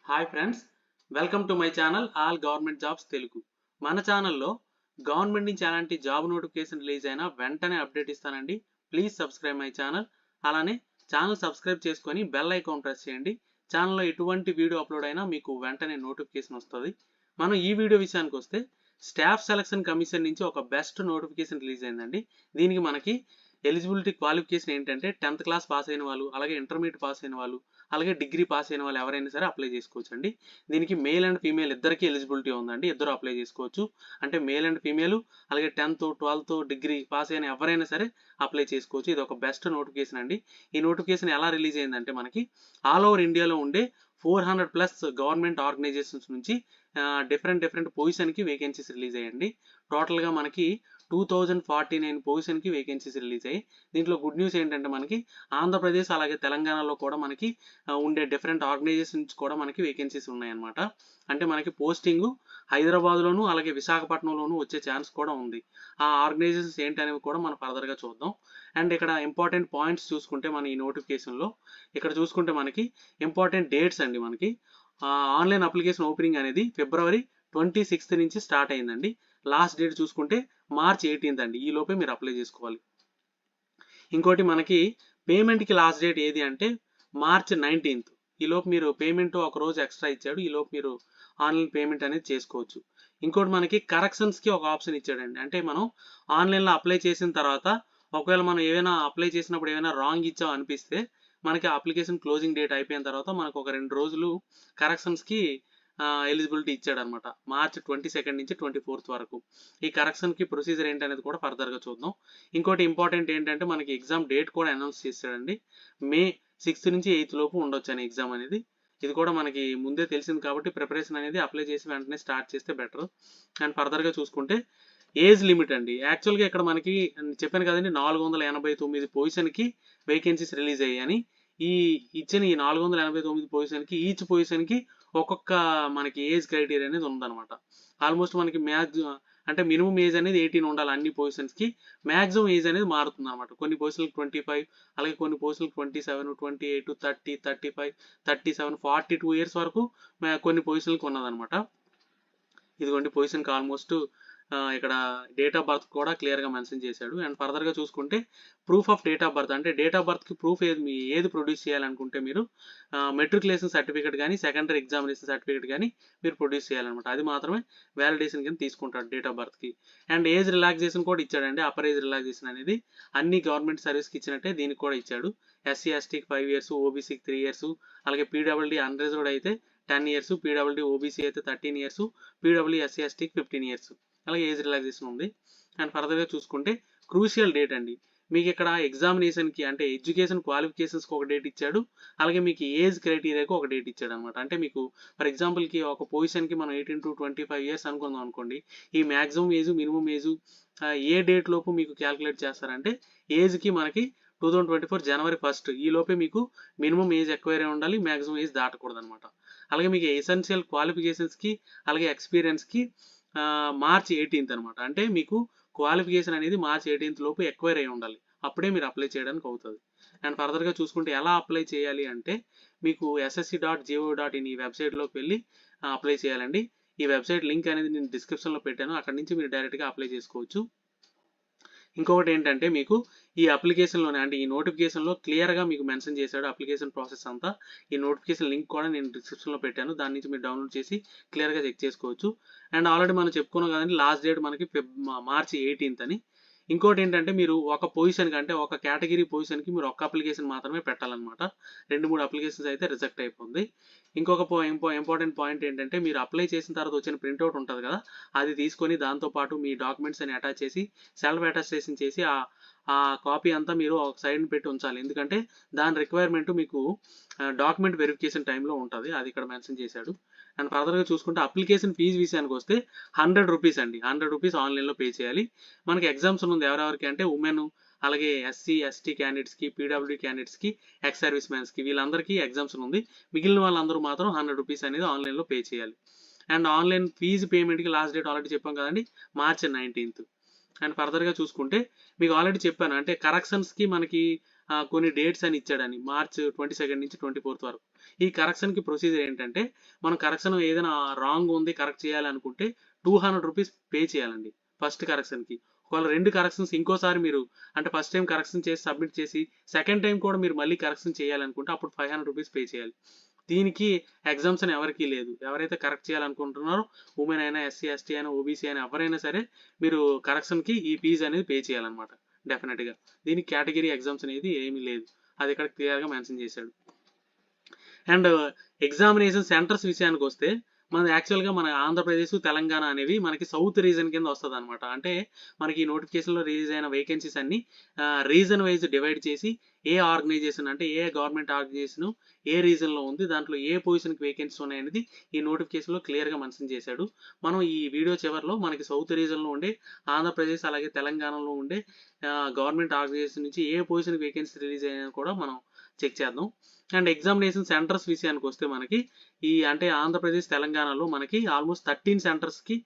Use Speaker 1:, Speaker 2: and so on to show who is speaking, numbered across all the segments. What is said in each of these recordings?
Speaker 1: Hi friends, welcome to my channel all government jobs Telugu. మన ఛానల్లో government నుంచి ఎలాంటి జాబ్ నోటిఫికేషన్ రిలీజ్ అయినా వెంటనే అప్డేట్ ఇస్తానండి. Please subscribe my channel. అలానే ఛానల్ సబ్స్క్రైబ్ చేసుకొని బెల్ ఐకాన్ ప్రెస్ చేయండి. ఛానల్లో ఎటువంటి వీడియో అప్లోడ్ అయినా మీకు వెంటనే నోటిఫికేషన్ వస్తుంది. మనం ఈ వీడియో విషయానికి వస్తే స్టాఫ్ సెలక్షన్ కమిషన్ నుంచి ఒక బెస్ట్ నోటిఫికేషన్ రిలీజ్ అయిందండి. దీనికి మనకి ఎలిజిబిలిటీ క్వాలిఫికేషన్ ఏంటంటే 10th క్లాస్ పాస్ అయిన వాళ్ళు, అలాగే ఇంటర్మీడియట్ పాస్ అయిన వాళ్ళు, అలాగే డిగ్రీ పాస్ అయిన వాళ్ళు ఎవరైనా సరే అప్లై చేసుకోవచ్చు అండి. దీనికి మేల్ అండ్ ఫీమేల్ ఇద్దరికి ఎలిజిబిలిటీ ఉందండి. ఇద్దరు అప్లై చేసుకోవచ్చు. అంటే మేల్ అండ్ ఫీమేల్, అలాగే 10th 12th డిగ్రీ పాస్ అయిన ఎవరైనా సరే అప్లై చేసుకోవచ్చు. ఇది ఒక బెస్ట్ నోటిఫికేషన్ అండి. ఈ నోటిఫికేషన్ ఎలా రిలీజ్ అయిందంటే మనకి ఆల్ ఓవర్ ఇండియాలో ఉండే 400+ గవర్నమెంట్ ఆర్గనైజేషన్స్ నుంచి డిఫరెంట్ పొజిషన్కి వేకెన్సీస్ రిలీజ్ అయ్యండి. టోటల్గా మనకి 2049 పొజిషన్కి వేకెన్సీస్ రిలీజ్ అయ్యాయి. దీంట్లో గుడ్ న్యూస్ ఏంటంటే మనకి ఆంధ్రప్రదేశ్ అలాగే తెలంగాణలో కూడా మనకి ఉండే డిఫరెంట్ ఆర్గనైజేషన్స్ కూడా మనకి వేకెన్సీస్ ఉన్నాయన్నమాట. అంటే మనకి పోస్టింగ్ హైదరాబాద్లోను అలాగే విశాఖపట్నంలోను వచ్చే ఛాన్స్ కూడా ఉంది. ఆ ఆర్గనైజేషన్స్ ఏంటి అనేవి కూడా మనం ఫర్దర్గా చూద్దాం. అండ్ ఇక్కడ ఇంపార్టెంట్ పాయింట్స్ చూసుకుంటే మన ఈ నోటిఫికేషన్లో ఇక్కడ చూసుకుంటే మనకి ఇంపార్టెంట్ డేట్స్ అండి. మనకి ఆన్లైన్ అప్లికేషన్ ఓపెనింగ్ అనేది February 26th నుంచి స్టార్ట్ అయిందండి. లాస్ట్ డేట్ చూసుకుంటే March 18th అండి. ఈ లోపే మీరు అప్లై చేసుకోవాలి. ఇంకోటి మనకి పేమెంట్కి లాస్ట్ డేట్ ఏది అంటే March 19th. ఈ లోపు మీరు పేమెంట్ ఒక రోజు ఎక్స్ట్రా ఇచ్చాడు. ఈ లోపు మీరు ఆన్లైన్ పేమెంట్ అనేది చేసుకోవచ్చు. ఇంకోటి మనకి కరెక్షన్స్కి ఒక ఆప్షన్ ఇచ్చాడండి. అంటే మనం ఆన్లైన్లో అప్లై చేసిన తర్వాత ఒకవేళ మనం ఏమైనా అప్లై చేసినప్పుడు ఏమైనా రాంగ్ ఇచ్చాం అనిపిస్తే మనకి అప్లికేషన్ క్లోజింగ్ డేట్ అయిపోయిన తర్వాత మనకు ఒక 2 రోజులు కరెక్షన్స్కి ఎలిజిబిలిటీ ఇచ్చాడనమాట. March 22nd నుంచి 24th వరకు. ఈ కరెక్షన్కి ప్రొసీజర్ ఏంటనేది కూడా ఫర్దర్గా చూద్దాం. ఇంకోటి ఇంపార్టెంట్ ఏంటంటే మనకి ఎగ్జామ్ డేట్ కూడా అనౌన్స్ చేశాడండి. May 6th నుంచి 8th లోపు ఉండొచ్చు అని ఎగ్జామ్ అనేది. ఇది కూడా మనకి ముందే తెలిసింది కాబట్టి ప్రిపరేషన్ అనేది అప్లై చేసి వెంటనే స్టార్ట్ చేస్తే బెటర్. అండ్ ఫర్దర్గా చూసుకుంటే ఏజ్ లిమిట్ అండి. యాక్చువల్గా ఇక్కడ మనకి చెప్పాను కదండి 489 పొజిషన్కి వేకెన్సీస్ రిలీజ్ అయ్యాయని. ఈ ఇచ్చిన ఈ 489 పొజిషన్కి ఈచ్ పొజిషన్కి ఒక్కొక్క మనకి ఏజ్ క్రైటీరియా అనేది ఉందన్నమాట. ఆల్మోస్ట్ మనకి అంటే మినిమం ఏజ్ అనేది 18 ఉండాలి అన్ని పొజిషన్స్కి. మ్యాక్సిమం ఏజ్ అనేది మారుతుంది అనమాట. కొన్ని పొజిషన్లకు 25, అలాగే కొన్ని పొజిషన్లకు 27, 28, 30, 35, 37, 42 ఇయర్స్ వరకు కొన్ని పొజిషన్లకు ఉన్నదనమాట. ఇదిగోండి పొజిషన్కి ఆల్మోస్ట్ ఇక్కడ డేట్ ఆఫ్ బర్త్ కూడా క్లియర్గా మెన్షన్ చేశాడు. అండ్ ఫర్దర్గా చూసుకుంటే proof of date of birth అంటే డేట్ ఆఫ్ బర్త్కి ప్రూఫ్ ఏది ప్రొడ్యూస్ చేయాలనుకుంటే మీరు మెట్రికులేషన్ సర్టిఫికేట్ కానీ సెకండరీ ఎగ్జామినేషన్ సర్టిఫికేట్ కానీ మీరు ప్రొడ్యూస్ చేయాలన్నమాట. అది మాత్రమే వ్యాలిడేషన్ కింద తీసుకుంటాడు డేట్ ఆఫ్ బర్త్కి. అండ్ ఏజ్ రిలాక్సేషన్ కూడా ఇచ్చాడండి. అప్పర్ ఏజ్ రిలాక్సేషన్ అనేది అన్ని గవర్నమెంట్ సర్వీస్కి ఇచ్చినట్టే దీనికి కూడా ఇచ్చాడు. SC STకి 5 years, OBCకి 3 years, అలాగే PWD అన్రిజర్వ్డ్ అయితే 10 years, PWD OBC అయితే 13 years, PWD SC STకి 15 years. అలాగే ఏజ్ రిలాక్సేషన్ ఉంది. అండ్ ఫర్దర్గా చూసుకుంటే క్రూషియల్ డేట్ అండి. మీకు ఇక్కడ ఎగ్జామినేషన్కి అంటే ఎడ్యుకేషన్ క్వాలిఫికేషన్స్కి ఒక డేట్ ఇచ్చాడు, అలాగే మీకు ఏజ్ క్రైటీరియాకి ఒక డేట్ ఇచ్చాడు అనమాట. అంటే మీకు ఫర్ ఎగ్జాంపుల్కి ఒక పొజిషన్కి మనం 18 to 25 years అనుకుందాం అనుకోండి. ఈ మ్యాక్సిమం ఏజ్ మినిమం ఏజ్ ఏ డేట్ లోపు మీకు క్యాలిక్యులేట్ చేస్తారంటే ఏజ్కి మనకి 2024 January 1st ఈ లోపే మీకు మినిమం ఏజ్ ఎక్వైర్ అయి ఉండాలి, మ్యాక్సిమం ఏజ్ దాటకూడదు అనమాట. అలాగే మీకు ఎసెన్షియల్ క్వాలిఫికేషన్స్కి అలాగే ఎక్స్పీరియన్స్కి March 18th అనమాట. అంటే మీకు క్వాలిఫికేషన్ అనేది March 18th లోపు ఎక్వైర్ అయి ఉండాలి. అప్పుడే మీరు అప్లై చేయడానికి అవుతుంది. అండ్ ఫర్దర్గా చూసుకుంటే ఎలా అప్లై చేయాలి అంటే మీకు ssc.go.in ఈ వెబ్సైట్లోకి వెళ్ళి అప్లై చేయాలండి. ఈ వెబ్సైట్ లింక్ అనేది నేను డిస్క్రిప్షన్లో పెట్టాను. అక్కడ నుంచి మీరు డైరెక్ట్గా అప్లై చేసుకోవచ్చు. ఇంకొకటి ఏంటంటే మీకు ఈ అప్లికేషన్లోనే అంటే ఈ నోటిఫికేషన్లో క్లియర్గా మీకు మెన్షన్ చేశాడు అప్లికేషన్ ప్రాసెస్ అంతా. ఈ నోటిఫికేషన్ లింక్ కూడా నేను డిస్క్రిప్షన్లో పెట్టాను. దాని నుంచి మీరు డౌన్లోడ్ చేసి క్లియర్గా చెక్ చేసుకోవచ్చు. అండ్ ఆల్రెడీ మనం చెప్పుకున్నాం కదండి లాస్ట్ డేట్ మనకి March 18th అని. ఇంకోటి ఏంటంటే మీరు ఒక పొజిషన్కి అంటే ఒక కేటగిరీ పొజిషన్కి మీరు ఒక్క అప్లికేషన్ మాత్రమే పెట్టాలన్నమాట. 2-3 అప్లికేషన్స్ అయితే రిజెక్ట్ అయిపోతుంది. ఇంకొక ఇంపార్టెంట్ పాయింట్ ఏంటంటే మీరు అప్లై చేసిన తర్వాత వచ్చిన ప్రింట్అవుట్ ఉంటుంది కదా, అది తీసుకొని దాంతోపాటు మీ డాక్యుమెంట్స్ అని అటాచ్ చేసి సెల్ఫ్ అటాస్టేషన్ చేసి ఆ కాపీ అంతా మీరు ఒక సైడ్ పెట్టి ఉంచాలి. ఎందుకంటే దాని రిక్వైర్మెంట్ మీకు డాక్యుమెంట్ వెరిఫికేషన్ టైంలో ఉంటుంది. అది ఇక్కడ మెన్షన్ చేశాడు. అండ్ ఫర్దర్గా చూసుకుంటే అప్లికేషన్ ఫీజు విషయానికి వస్తే 100 రూపీస్ అండి. 100 రూపీస్ ఆన్లైన్లో పే చేయాలి. మనకి ఎగ్జామ్స్ ఉంది ఎవరెవరికి అంటే ఉమెన్, అలాగే SC ST క్యాండిడేట్స్కి, PWD క్యాండిడేట్స్కి, ఎక్స్ సర్వీస్ మ్యాన్స్కి వీళ్ళందరికీ ఎగ్జామ్స్ ఉంది. మిగిలిన వాళ్ళందరూ మాత్రం 100 రూపీస్ అనేది ఆన్లైన్లో పే చేయాలి. అండ్ ఆన్లైన్ ఫీజు పేమెంట్కి లాస్ట్ డేట్ ఆల్రెడీ చెప్పాం కదండి March 19th. అండ్ ఫర్దర్గా చూసుకుంటే మీకు ఆల్రెడీ చెప్పాను అంటే కరెక్షన్స్కి మనకి కొన్ని డేట్స్ అని ఇచ్చాడని మార్చ్ 22 నుంచి 24 వరకు. ఈ కరెక్షన్కి ప్రొసీజర్ ఏంటంటే మనం కరెక్షన్ ఏదైనా రాంగ్ ఉంది కరెక్ట్ చేయాలనుకుంటే 200 రూపీస్ పే చేయాలండి ఫస్ట్ కరెక్షన్కి. ఒకవేళ 2 కరెక్షన్స్ ఇంకోసారి మీరు అంటే ఫస్ట్ టైం కరెక్షన్ చేసి సబ్మిట్ చేసి సెకండ్ టైం కూడా మీరు మళ్ళీ కరెక్షన్ చేయాలనుకుంటే అప్పుడు 500 రూపీస్ పే చేయాలి. దీనికి ఎగ్జామ్షన్ ఎవరికీ లేదు. ఎవరైతే కరెక్ట్ చేయాలనుకుంటున్నారో ఉమెన్ అయినా, ఎస్సీ ఎస్టీ అయినా, ఓబీసీ అయినా ఎవరైనా సరే మీరు కరెక్షన్కి ఈ ఫీజు అనేది పే చేయాలన్నమాట డెఫినెట్గా. దీనికి కేటగిరీ ఎగ్జామ్స్ అనేది ఏమీ లేదు, అది ఇక్కడ క్లియర్గా మెన్షన్ చేశాడు. అండ్ ఎగ్జామినేషన్ సెంటర్స్ విషయానికి వస్తే మన యాక్చువల్గా మన ఆంధ్రప్రదేశ్, తెలంగాణ అనేవి మనకి సౌత్ రీజన్ కింద వస్తుంది అనమాట. అంటే మనకి ఈ నోటిఫికేషన్లో రిలీజ్ అయిన వేకెన్సీస్ అన్ని రీజన్ వైజ్ డివైడ్ చేసి ఏ ఆర్గనైజేషన్ అంటే ఏ గవర్నమెంట్ ఆర్గనైజేషన్ ఏ రీజన్లో ఉంది, దాంట్లో ఏ పొజిషన్కి వేకెన్సీస్ ఉన్నాయనేది ఈ నోటిఫికేషన్లో క్లియర్గా మెన్షన్ చేశాడు. మనం ఈ వీడియో చివరిలో మనకి సౌత్ రీజన్లో ఉండే ఆంధ్రప్రదేశ్ అలాగే తెలంగాణలో ఉండే గవర్నమెంట్ ఆర్గనైజేషన్ నుంచి ఏ పొజిషన్కి వేకెన్సీ రిలీజ్ అయినా కూడా మనం చెక్ చేద్దాం. అండ్ ఎగ్జామినేషన్ సెంటర్స్ విషయానికి వస్తే మనకి ఈ అంటే ఆంధ్రప్రదేశ్, తెలంగాణలో మనకి ఆల్మోస్ట్ 13 సెంటర్స్కి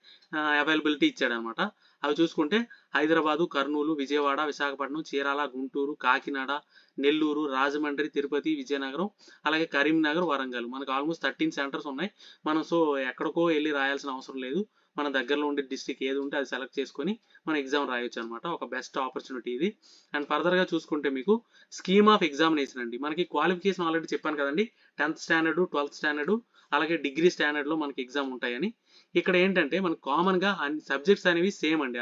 Speaker 1: అవైలబిలిటీ ఇచ్చాడనమాట. అవి చూసుకుంటే హైదరాబాదు, కర్నూలు, విజయవాడ, విశాఖపట్నం, చీరాల, గుంటూరు, కాకినాడ, నెల్లూరు, రాజమండ్రి, తిరుపతి, విజయనగరం, అలాగే కరీంనగర్, వరంగల్. మనకు ఆల్మోస్ట్ 13 సెంటర్స్ ఉన్నాయి. మనం సో ఎక్కడికో వెళ్ళి రాయాల్సిన అవసరం లేదు. మన దగ్గరలో ఉండే డిస్ట్రిక్ట్ ఏది ఉంటే అది సెలెక్ట్ చేసుకొని మనం ఎగ్జామ్ రాయొచ్చు అనమాట. ఒక బెస్ట్ ఆపర్చునిటీ ఇది. అండ్ ఫర్దర్గా చూసుకుంటే మీకు స్కీమ్ ఆఫ్ ఎగ్జామినేషన్ అండి. మనకి క్వాలిఫికేషన్ ఆల్రెడీ చెప్పాను కదండి, 10th స్టాండర్డ్, 12th స్టాండర్డ్ అలాగే డిగ్రీ స్టాండర్డ్లో మనకి ఎగ్జామ్ ఉంటాయని. ఇక్కడ ఏంటంటే మనకు కామన్గా అన్ని సబ్జెక్ట్స్ అనేవి సేమ్ అండి.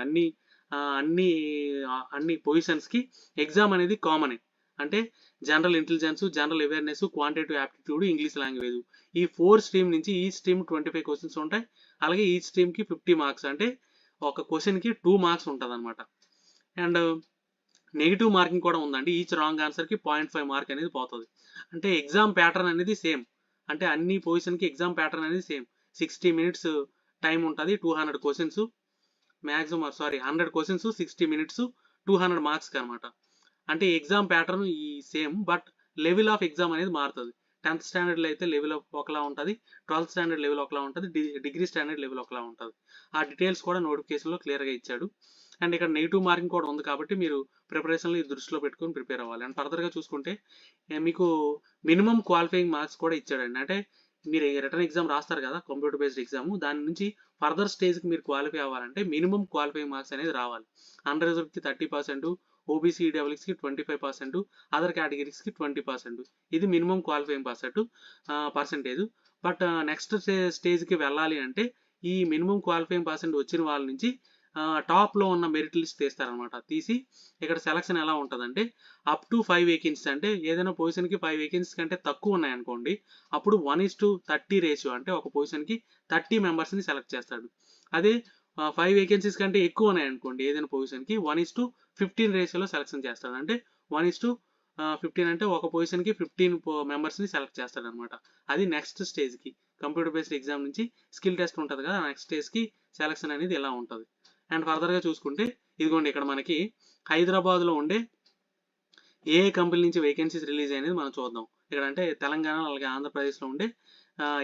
Speaker 1: అన్ని పొజిషన్స్కి ఎగ్జామ్ అనేది కామనే. అంటే general intelligence, general awareness, quantitative aptitude, English language, ఈ 4 స్ట్రీమ్ నుంచి ఈ స్ట్రీమ్ 25 క్వశ్చన్స్ ఉంటాయి. అలాగే ఈ స్ట్రీమ్కి 50 మార్క్స్, అంటే ఒక క్వశ్చన్కి 2 మార్క్స్ ఉంటుంది అనమాట. అండ్ నెగిటివ్ మార్కింగ్ కూడా ఉందండి. ఈచ్ రాంగ్ ఆన్సర్కి 0.5 మార్క్ అనేది పోతుంది. అంటే ఎగ్జామ్ ప్యాటర్న్ అనేది సేమ్. అంటే అన్ని పొజిషన్కి ఎగ్జామ్ ప్యాటర్న్ అనేది సేమ్. 60 మినిట్స్ టైం ఉంటుంది, 200 క్వశ్చన్స్ మ్యాక్సిమం 100 క్వశ్చన్స్, 60 మినిట్స్, 200 మార్క్స్కి అనమాట. అంటే ఎగ్జామ్ ప్యాటర్న్ ఈ same, but level of exam అనేది మారుతుంది. 10th స్టాండర్డ్లో అయితే లెవెల్ ఒకలా ఉంటుంది, 12th స్టాండర్డ్ లెవెల్ ఒకలా ఉంటుంది, డిగ్రీ స్టాండర్డ్ లెవెల్ ఒకలా ఉంటుంది. ఆ డీటెయిల్స్ కూడా నోటిఫికేషన్లో క్లియర్గా ఇచ్చాడు. అండ్ ఇక్కడ నెగిటివ్ మార్కింగ్ కూడా ఉంది కాబట్టి మీరు ప్రిపరేషన్లో ఈ దృష్టిలో పెట్టుకొని ప్రిపేర్ అవ్వాలి. అండ్ ఫర్దర్గా చూసుకుంటే మీకు మినిమం క్వాలిఫైయింగ్ మార్క్స్ కూడా ఇచ్చాడండి. అంటే మీరు రిటర్న్ ఎగ్జామ్ రాస్తారు కదా, కంప్యూటర్ బేస్డ్ ఎగ్జామ్, దాని నుంచి ఫర్దర్ స్టేజ్కి మీరు క్వాలిఫై అవ్వాలంటే మినిమం క్వాలిఫైయింగ్ మార్క్స్ అనేది రావాలి. అండర్ రిజర్వ్కి 30%, ఓబీసీ ఈడబ్ల్యూఎక్స్కి 25%, అదర్ కేటగిరీస్కి 20%. ఇది minimum qualifying percentage. But next స్టేజ్కి వెళ్ళాలి అంటే ఈ మినిమం క్వాలిఫైయింగ్ పర్సెంట్ వచ్చిన వాళ్ళ నుంచి టాప్లో ఉన్న మెరిట్ లిస్ట్ తీస్తారనమాట. తీసి ఇక్కడ సెలక్షన్ ఎలా ఉంటుందంటే అప్ టు 5 వేకెన్సీస్, అంటే ఏదైనా పొజిషన్కి 5 వేకెన్సీస్ కంటే తక్కువ ఉన్నాయనుకోండి, అప్పుడు 1:30 రేషియో, అంటే ఒక పొజిషన్కి 30 మెంబర్స్ని సెలెక్ట్ చేస్తాడు. అదే 5 వేకెన్సీస్ కంటే ఎక్కువ ఉన్నాయనుకోండి ఏదైనా పొజిషన్కి 1:15 రేషియోలో సెలెక్షన్ చేస్తాడు. అంటే 1:15 అంటే ఒక పొజిషన్కి 15 మెంబర్స్ని సెలెక్ట్ చేస్తాడు అనమాట. అది నెక్స్ట్ స్టేజ్కి కంప్యూటర్ బేస్డ్ ఎగ్జామ్ నుంచి స్కిల్ టెస్ట్ ఉంటుంది కదా, నెక్స్ట్ స్టేజ్కి సెలెక్షన్ అనేది ఇలా ఉంటుంది. అండ్ ఫర్దర్గా చూసుకుంటే ఇదిగోండి ఇక్కడ మనకి హైదరాబాద్లో ఉండే ఏ కంపెనీ నుంచి వేకెన్సీస్ రిలీజ్ అనేది మనం చూద్దాం. ఇక్కడ అంటే తెలంగాణ అలాగే ఆంధ్రప్రదేశ్లో ఉండే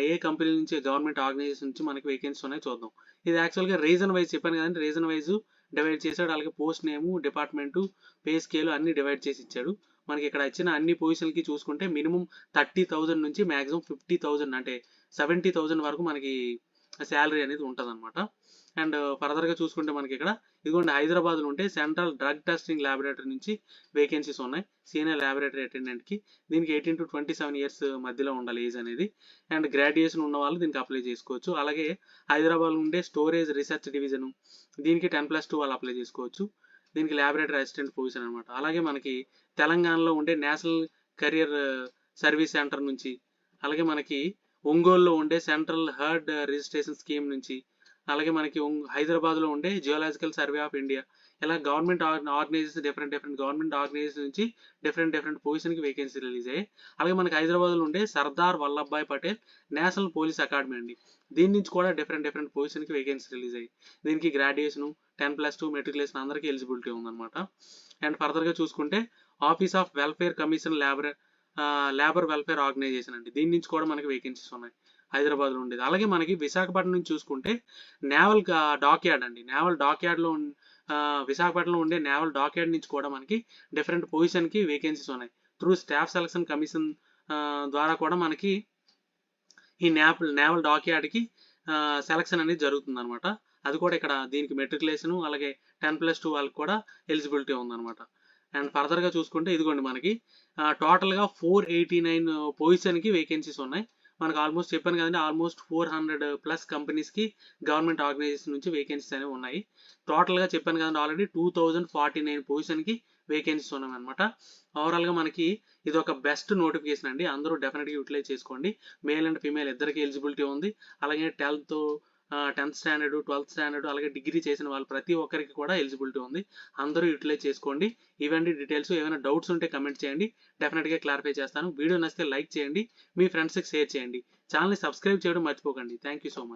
Speaker 1: ఏ కంపెనీ నుంచి గవర్నమెంట్ ఆర్గనైజేషన్ నుంచి మనకి వేకెన్సీస్ ఉన్నాయో చూద్దాం. ఇది యాక్చువల్గా రీజన్ వైజ్ చెప్పాను కదండి, రీజన్ వైజ్ డివైడ్ చేశాడు. అలాగే పోస్ట్ నేము, డిపార్ట్మెంటు, పే స్కేలు అన్ని డివైడ్ చేసి ఇచ్చాడు. మనకి ఇక్కడ ఇచ్చిన అన్ని పొజిషన్కి చూసుకుంటే మినిమం 30,000 నుంచి మ్యాక్సిమం 50,000 అంటే 70,000 వరకు మనకి శాలరీ అనేది ఉంటుంది అనమాట. అండ్ ఫర్దర్గా చూసుకుంటే మనకి ఇక్కడ ఇదిగోండి హైదరాబాద్లో ఉంటే సెంట్రల్ డ్రగ్ టెస్టింగ్ ల్యాబొరేటరీ నుంచి వేకెన్సీస్ ఉన్నాయి సీనియర్ ల్యాబొరేటరీ అటెండెంట్కి. దీనికి 18 to 27 ఇయర్స్ మధ్యలో ఉండాలి ఏజ్ అనేది. అండ్ గ్రాడ్యుయేషన్ ఉన్న వాళ్ళు దీనికి అప్లై చేసుకోవచ్చు. అలాగే హైదరాబాద్లో ఉండే స్టోరేజ్ రీసెర్చ్ డివిజన్, దీనికి 10+2 వాళ్ళు అప్లై చేసుకోవచ్చు. దీనికి ల్యాబొరేటరీ అసిస్టెంట్ పొజిషన్ అనమాట. అలాగే మనకి తెలంగాణలో ఉండే నేషనల్ కెరియర్ సర్వీస్ సెంటర్ నుంచి, అలాగే మనకి ఒంగోలులో ఉండే సెంట్రల్ హర్డ్ రిజిస్ట్రేషన్ స్కీమ్ నుంచి, అలాగే మనకి హైదరాబాద్లో ఉండే జియోలాజికల్ సర్వే ఆఫ్ ఇండియా, ఇలా government organisation different government organisation నుంచి డిఫరెంట్ పొజిషన్కి వేకెన్సీ రిలీజ్ అయ్యాయి. అలాగే మనకి హైదరాబాద్లో ఉండే Sardar Vallabhbhai Patel national police academy అండి, దీని నుంచి కూడా డిఫరెంట్ పొజిషన్కి వేకెన్సీ రిలీజ్ అయ్యాయి. దీనికి గ్రాడ్యుయేషన్, 10+2 మెట్రికులేషన్ అందరికీ ఎలిజిబిలిటీ ఉందన్నమాట. అండ్ ఫర్దర్గా చూసుకుంటే office of welfare commission labour welfare organisation అండి, దీని నుంచి కూడా మనకి వేకెన్సీస్ ఉన్నాయి హైదరాబాద్లో ఉండేది. అలాగే మనకి విశాఖపట్నం నుంచి చూసుకుంటే నేవల్ డాక్ యార్డ్ అండి, నేవల్ డాక్ యార్డ్లో విశాఖపట్నంలో ఉండే నేవల్ డాక్యార్డ్ నుంచి కూడా మనకి డిఫరెంట్ పొజిషన్కి వేకెన్సీస్ ఉన్నాయి. త్రూ స్టాఫ్ సెలక్షన్ కమిషన్ ద్వారా కూడా మనకి ఈ నేవల్ డాక్యార్డ్కి సెలక్షన్ అనేది జరుగుతుంది అనమాట. అది కూడా ఇక్కడ దీనికి మెట్రికులేషన్ అలాగే 10+2 వాళ్ళకి కూడా ఎలిజిబిలిటీ ఉందన్నమాట. అండ్ ఫర్దర్గా చూసుకుంటే ఇదిగోండి మనకి టోటల్గా 489 పొజిషన్కి వేకెన్సీస్ ఉన్నాయి. మనకు ఆల్మోస్ట్ చెప్పాను కదండి, ఆల్మోస్ట్ 400+ కంపెనీస్కి గవర్నమెంట్ ఆర్గనైజేషన్ నుంచి వేకెన్సీస్ అనేవి ఉన్నాయి. టోటల్గా చెప్పాను కదండి ఆల్రెడీ 2049 పొజిషన్కి వేకెన్సీస్ ఉన్నాయి అనమాట. ఓవరాల్గా మనకి ఇది ఒక బెస్ట్ నోటిఫికేషన్ అండి. అందరూ డెఫినెట్గా యూటిలైజ్ చేసుకోండి. మేల్ అండ్ ఫీమేల్ ఇద్దరికి ఎలిజిబిలిటీ ఉంది. అలాగే 10th స్టాండర్డ్ 12th స్టాండర్డ్ అలాగే డిగ్రీ చేసిన వాళ్ళు ప్రతి ఒక్కరికి కూడా ఎలిజిబిలిటీ ఉంది. అందరూ యూటిలైజ్ చేసుకోండి. ఇవన్నీ డీటెయిల్స్. ఏమైనా డౌట్స్ ఉంటే కమెంట్ చేయండి, డెఫినెట్గా క్లారిఫై చేస్తాను. వీడియో నచ్చితే లైక్ చేయండి, మీ ఫ్రెండ్స్కి షేర్ చేయండి. ఛానల్ని సబ్స్క్రైబ్ చేయడం మర్చిపోకండి. Thank you so much.